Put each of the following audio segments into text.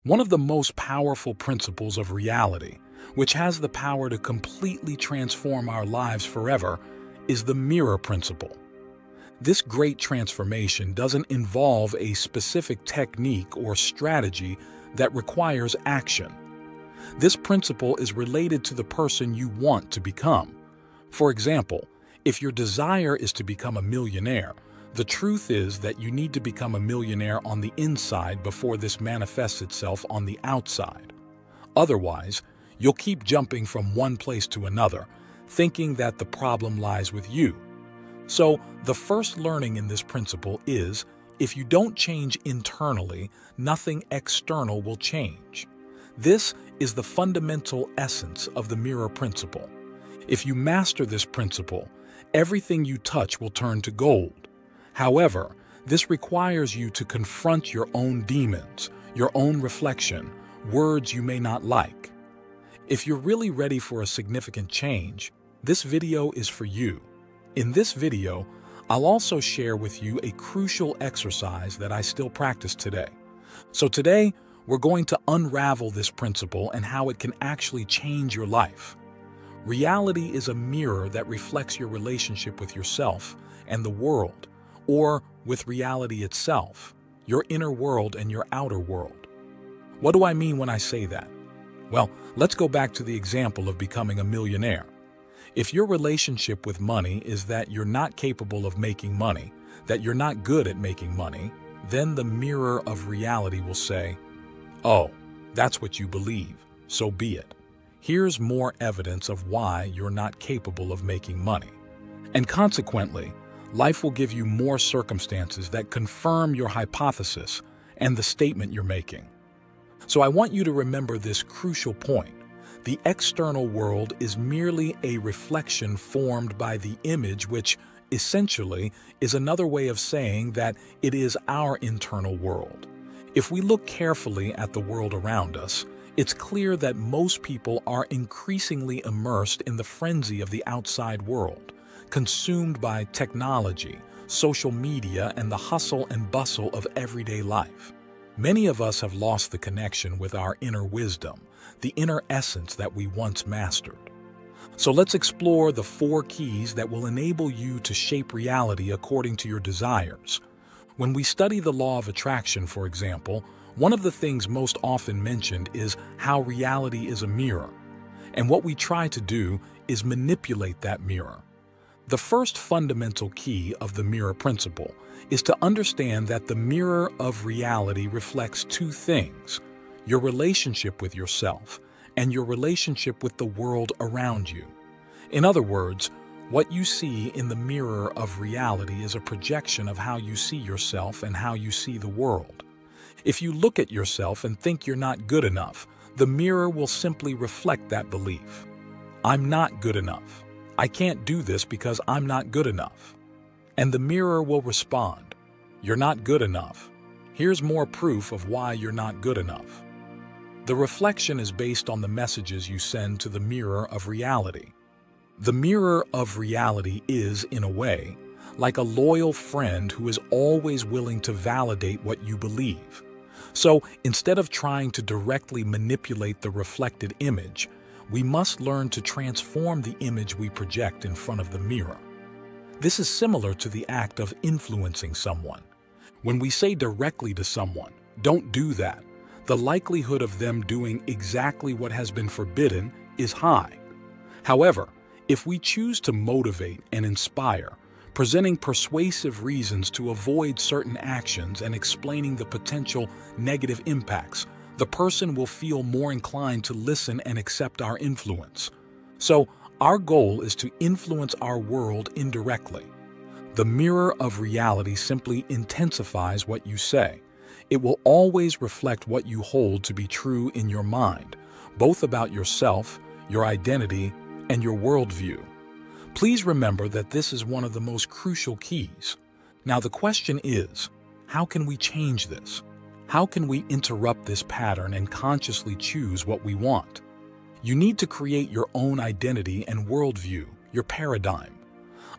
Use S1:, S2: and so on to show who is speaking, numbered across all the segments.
S1: One of the most powerful principles of reality, which has the power to completely transform our lives forever, is the mirror principle. This great transformation doesn't involve a specific technique or strategy that requires action. This principle is related to the person you want to become. For example, if your desire is to become a millionaire, the truth is that you need to become a millionaire on the inside before this manifests itself on the outside. Otherwise, you'll keep jumping from one place to another, thinking that the problem lies with you. So, the first learning in this principle is, if you don't change internally, nothing external will change. This is the fundamental essence of the mirror principle. If you master this principle, everything you touch will turn to gold. However, this requires you to confront your own demons, your own reflection, words you may not like. If you're really ready for a significant change, this video is for you. In this video, I'll also share with you a crucial exercise that I still practice today. So today, we're going to unravel this principle and how it can actually change your life. Reality is a mirror that reflects your relationship with yourself and the world, or with reality itself, your inner world and your outer world. What do I mean when I say that? Well, let's go back to the example of becoming a millionaire. If your relationship with money is that you're not capable of making money, that you're not good at making money, then the mirror of reality will say, "Oh, that's what you believe, so be it. Here's more evidence of why you're not capable of making money." And consequently, life will give you more circumstances that confirm your hypothesis and the statement you're making. So I want you to remember this crucial point. The external world is merely a reflection formed by the image, which essentially is another way of saying that it is our internal world. If we look carefully at the world around us, it's clear that most people are increasingly immersed in the frenzy of the outside world, consumed by technology, social media, and the hustle and bustle of everyday life. Many of us have lost the connection with our inner wisdom, the inner essence that we once mastered. So let's explore the 4 keys that will enable you to shape reality according to your desires. When we study the law of attraction, for example, one of the things most often mentioned is how reality is a mirror. And what we try to do is manipulate that mirror. The first fundamental key of the mirror principle is to understand that the mirror of reality reflects 2 things: your relationship with yourself and your relationship with the world around you. In other words, what you see in the mirror of reality is a projection of how you see yourself and how you see the world. If you look at yourself and think you're not good enough, the mirror will simply reflect that belief. I'm not good enough. I can't do this because I'm not good enough. And the mirror will respond, "You're not good enough. Here's more proof of why you're not good enough." The reflection is based on the messages you send to the mirror of reality. The mirror of reality is, in a way, like a loyal friend who is always willing to validate what you believe. So, instead of trying to directly manipulate the reflected image, we must learn to transform the image we project in front of the mirror. This is similar to the act of influencing someone. When we say directly to someone, "Don't do that," the likelihood of them doing exactly what has been forbidden is high. However, if we choose to motivate and inspire, presenting persuasive reasons to avoid certain actions and explaining the potential negative impacts, the person will feel more inclined to listen and accept our influence. So, our goal is to influence our world indirectly. The mirror of reality simply intensifies what you say. It will always reflect what you hold to be true in your mind, both about yourself, your identity, and your worldview. Please remember that this is one of the most crucial keys. Now the question is, how can we change this? How can we interrupt this pattern and consciously choose what we want? You need to create your own identity and worldview, your paradigm.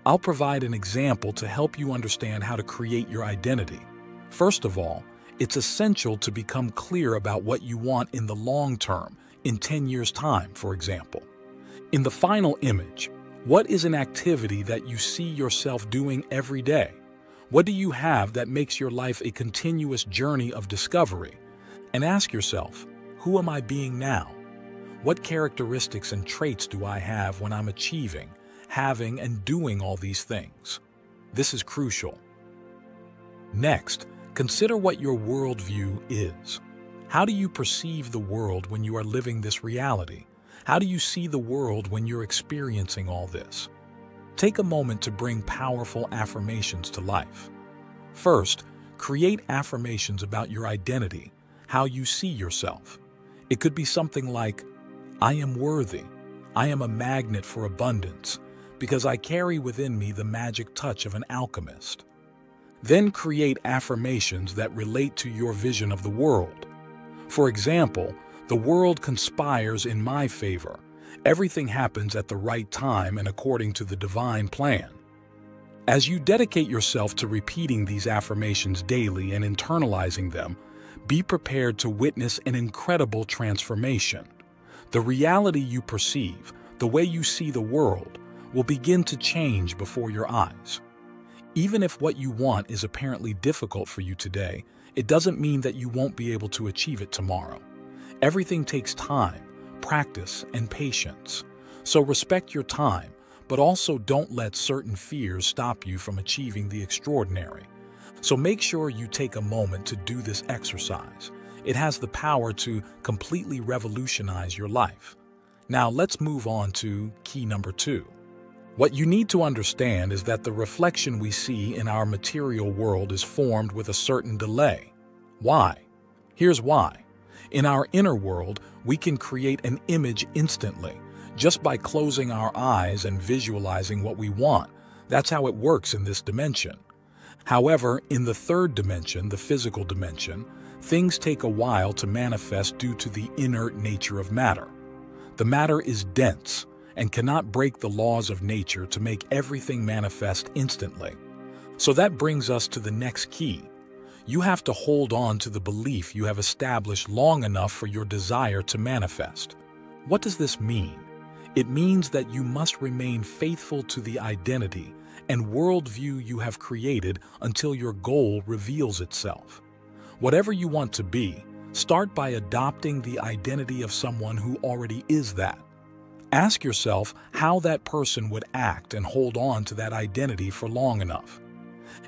S1: I'll provide an example to help you understand how to create your identity. First of all, It's essential to become clear about what you want in the long term, in 10 years' time, for example. In the final image, what is an activity that you see yourself doing every day? What do you have that makes your life a continuous journey of discovery? And ask yourself, who am I being now? What characteristics and traits do I have when I'm achieving, having, and doing all these things? This is crucial. Next, consider what your worldview is. How do you perceive the world when you are living this reality? How do you see the world when you're experiencing all this? Take a moment to bring powerful affirmations to life. First, create affirmations about your identity, how you see yourself. It could be something like, I am worthy. I am a magnet for abundance because I carry within me the magic touch of an alchemist. Then create affirmations that relate to your vision of the world. For example, the world conspires in my favor. Everything happens at the right time and according to the divine plan. As you dedicate yourself to repeating these affirmations daily and internalizing them, be prepared to witness an incredible transformation. The reality you perceive, the way you see the world, will begin to change before your eyes. Even if what you want is apparently difficult for you today, it doesn't mean that you won't be able to achieve it tomorrow. Everything takes time, practice, and patience. So respect your time, but also don't let certain fears stop you from achieving the extraordinary. So make sure you take a moment to do this exercise. It has the power to completely revolutionize your life. Now let's move on to key number 2. What you need to understand is that the reflection we see in our material world is formed with a certain delay. Why? Here's why. In our inner world, we can create an image instantly, just by closing our eyes and visualizing what we want. That's how it works in this dimension. However, in the third dimension, the physical dimension, things take a while to manifest due to the inert nature of matter. The matter is dense and cannot break the laws of nature to make everything manifest instantly. So that brings us to the next key. You have to hold on to the belief you have established long enough for your desire to manifest. What does this mean? It means that you must remain faithful to the identity and worldview you have created until your goal reveals itself. Whatever you want to be, start by adopting the identity of someone who already is that. Ask yourself how that person would act and hold on to that identity for long enough.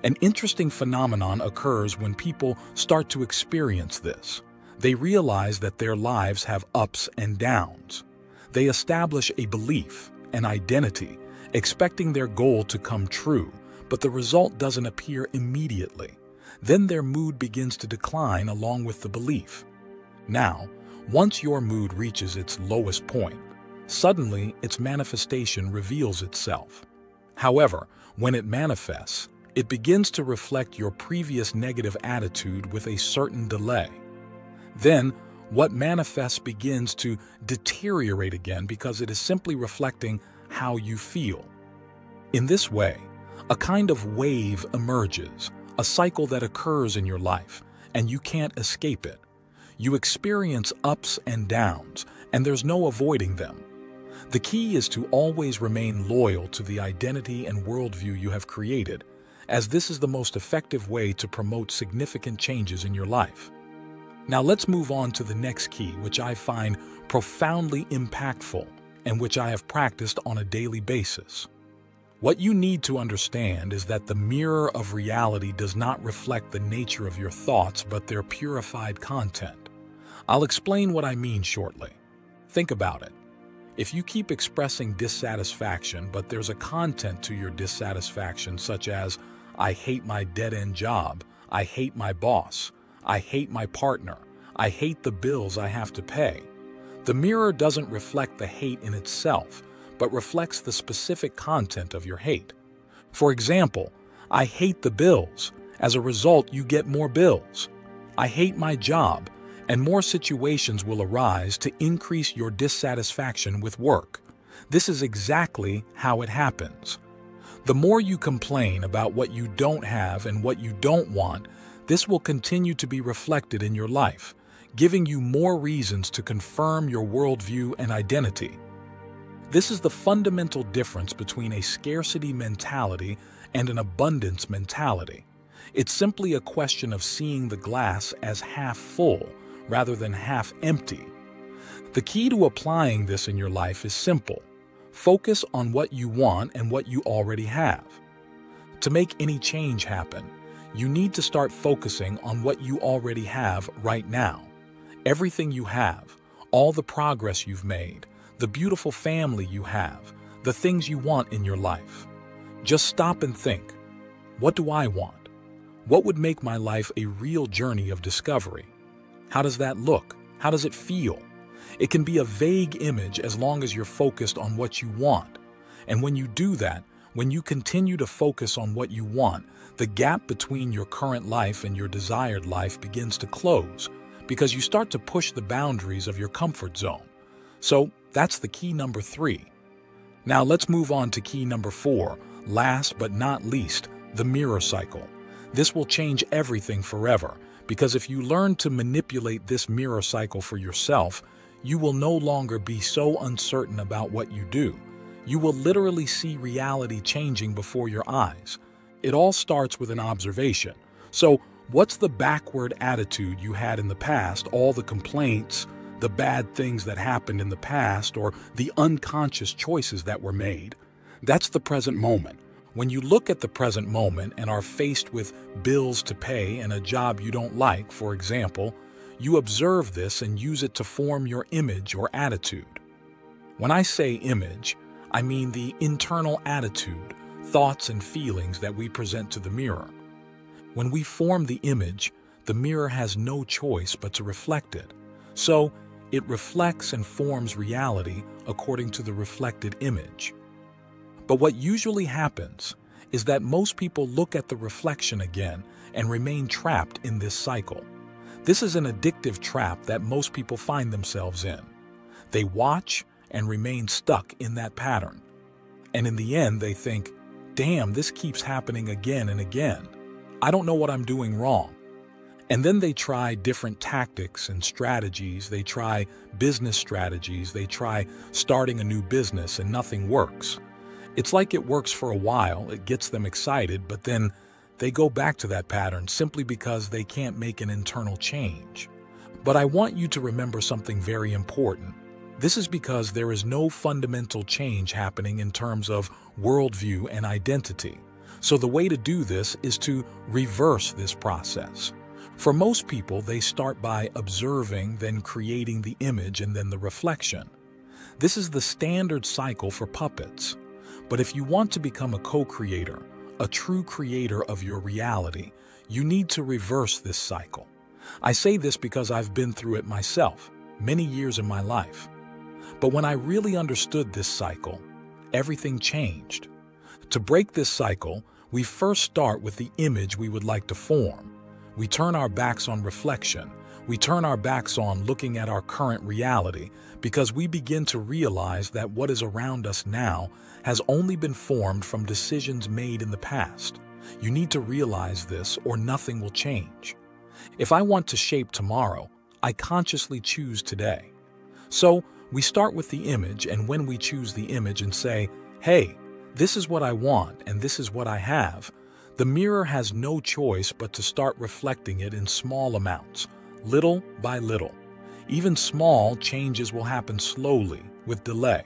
S1: An interesting phenomenon occurs when people start to experience this. They realize that their lives have ups and downs. They establish a belief, an identity, expecting their goal to come true, but the result doesn't appear immediately. Then their mood begins to decline along with the belief. Now, once your mood reaches its lowest point, suddenly its manifestation reveals itself. However, when it manifests, it begins to reflect your previous negative attitude with a certain delay. Then, what manifests begins to deteriorate again because it is simply reflecting how you feel. In this way, a kind of wave emerges, a cycle that occurs in your life, and you can't escape it. You experience ups and downs, and there's no avoiding them. The key is to always remain loyal to the identity and worldview you have created, as this is the most effective way to promote significant changes in your life. Now let's move on to the next key, which I find profoundly impactful and which I have practiced on a daily basis. What you need to understand is that the mirror of reality does not reflect the nature of your thoughts, but their purified content. I'll explain what I mean shortly. Think about it. If you keep expressing dissatisfaction, but there's a content to your dissatisfaction, such as, I hate my dead-end job, I hate my boss, I hate my partner, I hate the bills I have to pay. The mirror doesn't reflect the hate in itself, but reflects the specific content of your hate. For example, I hate the bills. As a result, you get more bills. I hate my job, and more situations will arise to increase your dissatisfaction with work. This is exactly how it happens. The more you complain about what you don't have and what you don't want, This will continue to be reflected in your life, giving you more reasons to confirm your worldview and identity. This is the fundamental difference between a scarcity mentality and an abundance mentality. It's simply a question of seeing the glass as half full rather than half empty. The key to applying this in your life is simple. Focus on what you want and what you already have. To make any change happen, you need to start focusing on what you already have right now. Everything you have, all the progress you've made, the beautiful family you have, the things you want in your life. Just stop and think, what do I want? What would make my life a real journey of discovery? How does that look? How does it feel? It can be a vague image as long as you're focused on what you want. And when you do that, when you continue to focus on what you want, the gap between your current life and your desired life begins to close because you start to push the boundaries of your comfort zone. So that's the key number 3. Now let's move on to key number 4, last but not least, the mirror cycle. This will change everything forever because if you learn to manipulate this mirror cycle for yourself, you will no longer be so uncertain about what you do. You will literally see reality changing before your eyes. It all starts with an observation. So, what's the backward attitude you had in the past, all the complaints, the bad things that happened in the past, or the unconscious choices that were made? That's the present moment. When you look at the present moment and are faced with bills to pay and a job you don't like, for example, you observe this and use it to form your image or attitude. When I say image, I mean the internal attitude, thoughts and feelings that we present to the mirror. When we form the image, the mirror has no choice but to reflect it. So, it reflects and forms reality according to the reflected image. But what usually happens is that most people look at the reflection again and remain trapped in this cycle. This is an addictive trap that most people find themselves in. They watch and remain stuck in that pattern. And in the end, they think, damn, this keeps happening again and again. I don't know what I'm doing wrong. And then they try different tactics and strategies. They try business strategies. They try starting a new business and nothing works. It's like it works for a while, it gets them excited, but then they go back to that pattern simply because they can't make an internal change. But I want you to remember something very important. This is because there is no fundamental change happening in terms of worldview and identity. So the way to do this is to reverse this process. For most people, they start by observing, then creating the image, and then the reflection. This is the standard cycle for puppets. But if you want to become a co-creator, a true creator of your reality, you need to reverse this cycle. I say this because I've been through it myself, many years in my life. But when I really understood this cycle, everything changed. To break this cycle, we first start with the image we would like to form. We turn our backs on reflection. We turn our backs on looking at our current reality because we begin to realize that what is around us now has only been formed from decisions made in the past. You need to realize this or nothing will change. If I want to shape tomorrow, I consciously choose today. So we start with the image, and when we choose the image and say, hey, this is what I want and this is what I have, the mirror has no choice but to start reflecting it in small amounts, little by little. Even small changes will happen slowly, with delay.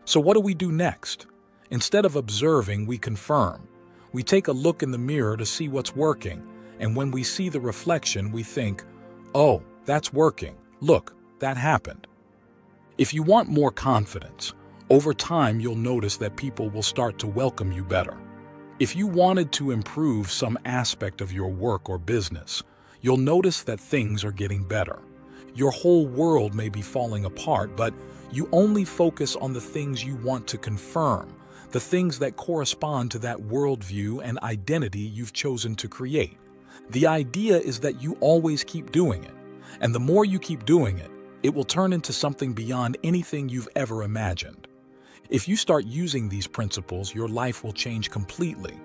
S1: So what do we do next? Instead of observing, we confirm. We take a look in the mirror to see what's working, and when we see the reflection, we think, oh, that's working. Look, that happened. If you want more confidence, over time you'll notice that people will start to welcome you better. If you wanted to improve some aspect of your work or business, you'll notice that things are getting better. Your whole world may be falling apart, but you only focus on the things you want to confirm, the things that correspond to that worldview and identity you've chosen to create. The idea is that you always keep doing it, and the more you keep doing it, it will turn into something beyond anything you've ever imagined. If you start using these principles, your life will change completely.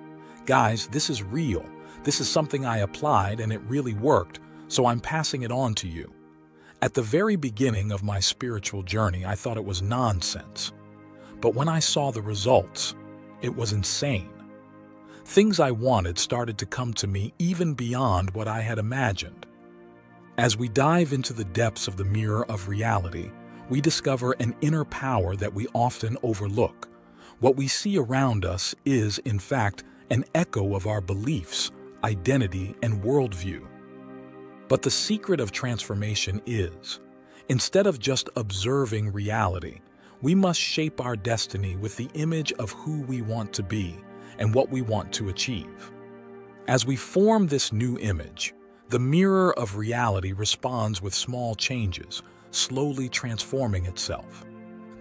S1: Guys, this is real. This is something I applied and it really worked, so I'm passing it on to you. At the very beginning of my spiritual journey, I thought it was nonsense. But when I saw the results, it was insane. Things I wanted started to come to me even beyond what I had imagined. As we dive into the depths of the mirror of reality, we discover an inner power that we often overlook. What we see around us is, in fact, an echo of our beliefs, identity, and worldview. But the secret of transformation is, instead of just observing reality, we must shape our destiny with the image of who we want to be and what we want to achieve. As we form this new image, the mirror of reality responds with small changes, slowly transforming itself.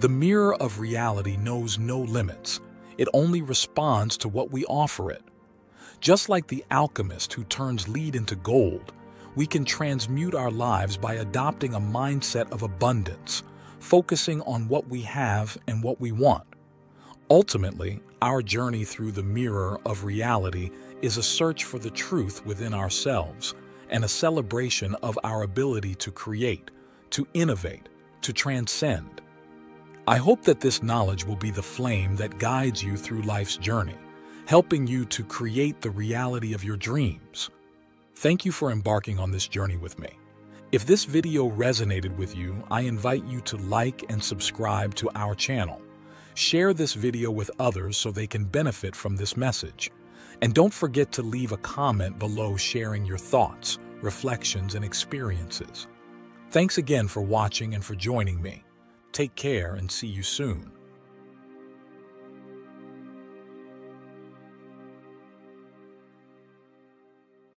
S1: The mirror of reality knows no limits. It only responds to what we offer it. Just like the alchemist who turns lead into gold, we can transmute our lives by adopting a mindset of abundance, focusing on what we have and what we want. Ultimately, our journey through the mirror of reality is a search for the truth within ourselves and a celebration of our ability to create, to innovate, to transcend. I hope that this knowledge will be the flame that guides you through life's journey, helping you to create the reality of your dreams. Thank you for embarking on this journey with me. If this video resonated with you, I invite you to like and subscribe to our channel. Share this video with others so they can benefit from this message. And don't forget to leave a comment below sharing your thoughts, reflections, and experiences. Thanks again for watching and for joining me. Take care and see you soon.